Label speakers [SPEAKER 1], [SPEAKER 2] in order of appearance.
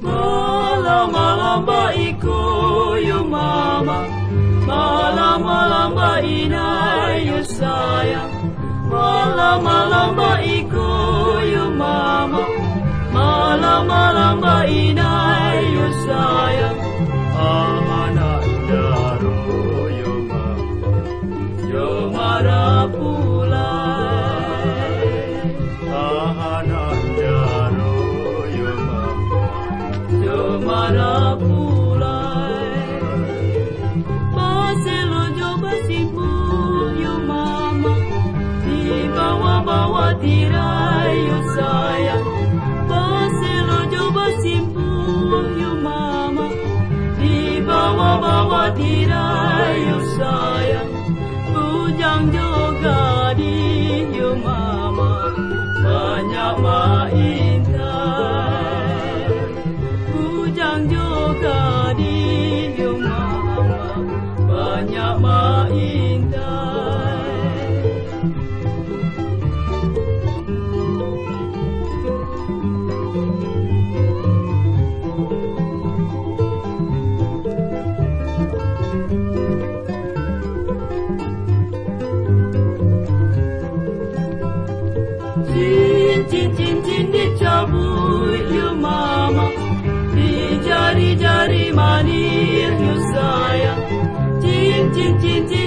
[SPEAKER 1] Malam-malam baiku you mama, malam-malam inai you sayang, malam-malam baiku you mama, malam-malam inai you sayang. Anak daru you mama, you marah pulai. Anak daru you mama, you marah pulai. Paselo jo basimpu you mama, di bawah-bawah tirai you sayang. Paselo jo basimpu you mama, di bawah-bawah tirai you sayang. Bujang juga di you mama, banyak maintai. Bujang juga di you mama, banyak maintai. Cincin-cincin dicabut you mama, di jari-jari manis you sayang. Cincin-cincin